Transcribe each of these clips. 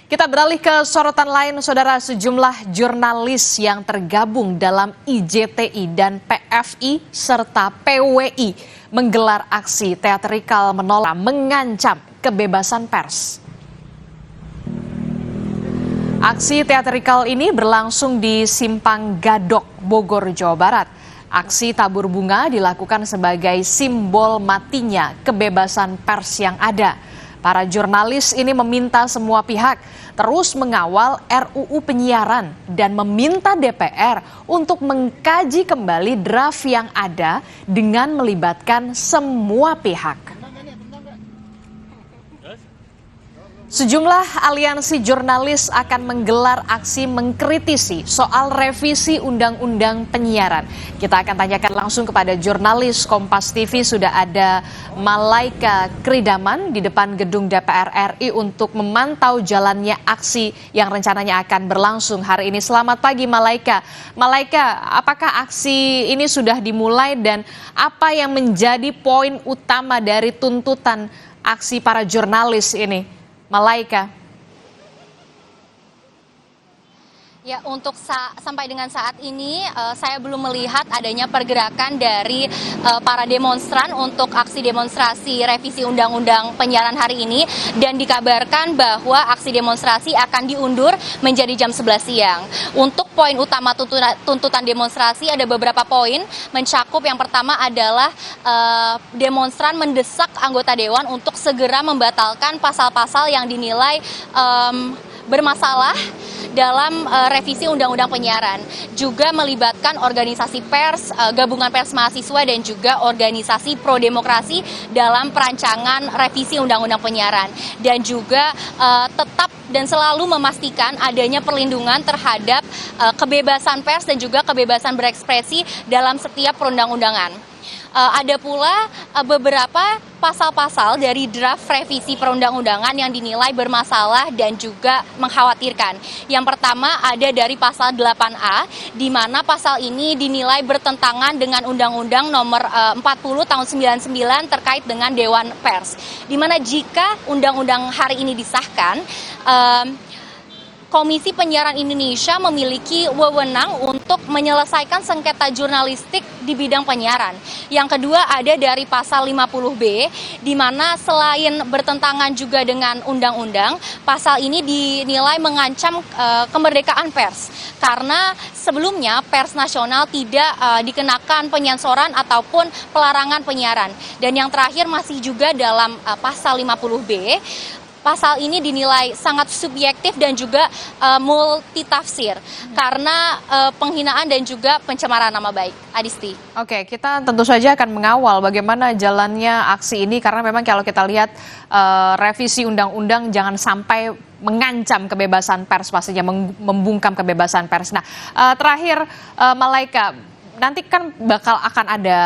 Kita beralih ke sorotan lain, Saudara. Sejumlah jurnalis yang tergabung dalam IJTI dan PFI serta PWI menggelar aksi teatrikal menolak mengancam kebebasan pers. Aksi teatrikal ini berlangsung di Simpang Gadok, Bogor, Jawa Barat. Aksi tabur bunga dilakukan sebagai simbol matinya kebebasan pers yang ada. Para jurnalis ini meminta semua pihak terus mengawal RUU penyiaran dan meminta DPR untuk mengkaji kembali draft yang ada dengan melibatkan semua pihak. Sejumlah aliansi jurnalis akan menggelar aksi mengkritisi soal revisi Undang-Undang Penyiaran. Kita akan tanyakan langsung kepada jurnalis Kompas TV. Sudah ada Malaika Kridaman di depan gedung DPR RI untuk memantau jalannya aksi yang rencananya akan berlangsung hari ini. Selamat pagi, Malaika. Malaika, apakah aksi ini sudah dimulai dan apa yang menjadi poin utama dari tuntutan aksi para jurnalis ini? Malaika. Ya, untuk sampai dengan saat ini saya belum melihat adanya pergerakan dari para demonstran untuk aksi demonstrasi revisi Undang-Undang Penyiaran hari ini, dan dikabarkan bahwa aksi demonstrasi akan diundur menjadi jam 11 siang. Untuk poin utama tuntutan demonstrasi ada beberapa poin, mencakup yang pertama adalah demonstran mendesak anggota dewan untuk segera membatalkan pasal-pasal yang dinilai bermasalah dalam revisi Undang-Undang Penyiaran, juga melibatkan organisasi pers, gabungan pers mahasiswa dan juga organisasi pro-demokrasi dalam perancangan revisi Undang-Undang Penyiaran, dan juga tetap dan selalu memastikan adanya perlindungan terhadap kebebasan pers dan juga kebebasan berekspresi dalam setiap perundang-undangan. Ada pula beberapa pasal-pasal dari draft revisi perundang-undangan yang dinilai bermasalah dan juga mengkhawatirkan. Yang pertama ada dari pasal 8A, di mana pasal ini dinilai bertentangan dengan Undang-Undang Nomor 40 Tahun 99 terkait dengan Dewan Pers. Di mana jika undang-undang hari ini disahkan, Komisi Penyiaran Indonesia memiliki wewenang untuk menyelesaikan sengketa jurnalistik di bidang penyiaran. Yang kedua ada dari pasal 50B, di mana selain bertentangan juga dengan undang-undang, pasal ini dinilai mengancam kemerdekaan pers. Karena sebelumnya pers nasional tidak dikenakan penyensoran ataupun pelarangan penyiaran. Dan yang terakhir masih juga dalam pasal 50B, pasal ini dinilai sangat subjektif dan juga multitafsir karena penghinaan dan juga pencemaran nama baik. Adisti. Oke, kita tentu saja akan mengawal bagaimana jalannya aksi ini, karena memang kalau kita lihat revisi undang-undang jangan sampai mengancam kebebasan pers, pastinya membungkam kebebasan pers. Nah, terakhir Malaika, nanti kan akan ada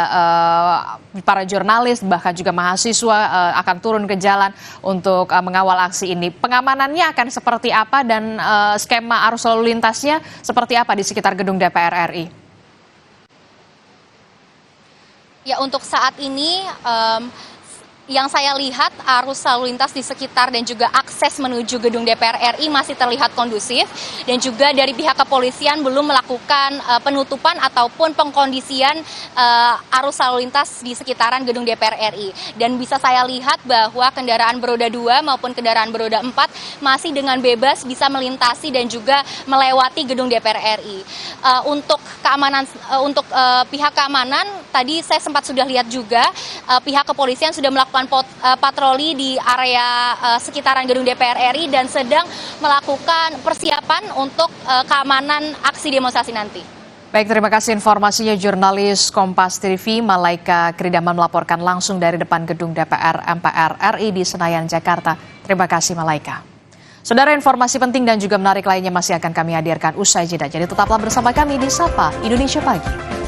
para jurnalis bahkan juga mahasiswa akan turun ke jalan untuk mengawal aksi ini. Pengamanannya akan seperti apa dan skema arus lalu lintasnya seperti apa di sekitar gedung DPR RI? Ya, untuk saat ini yang saya lihat arus lalu lintas di sekitar dan juga akses menuju gedung DPR RI masih terlihat kondusif, dan juga dari pihak kepolisian belum melakukan penutupan ataupun pengkondisian arus lalu lintas di sekitaran gedung DPR RI. Dan bisa saya lihat bahwa kendaraan beroda 2 maupun kendaraan beroda 4 masih dengan bebas bisa melintasi dan juga melewati gedung DPR RI. Untuk keamanan, untuk pihak keamanan, tadi saya sempat sudah lihat juga pihak kepolisian sudah melakukan patroli di area sekitaran gedung DPR RI dan sedang melakukan persiapan untuk keamanan aksi demonstrasi nanti. Baik, terima kasih informasinya jurnalis Kompas TV Malaika Kridaman melaporkan langsung dari depan gedung DPR MPR RI di Senayan, Jakarta. Terima kasih Malaika. Saudara, informasi penting dan juga menarik lainnya masih akan kami hadirkan usai jeda. Jadi tetaplah bersama kami di Sapa Indonesia Pagi.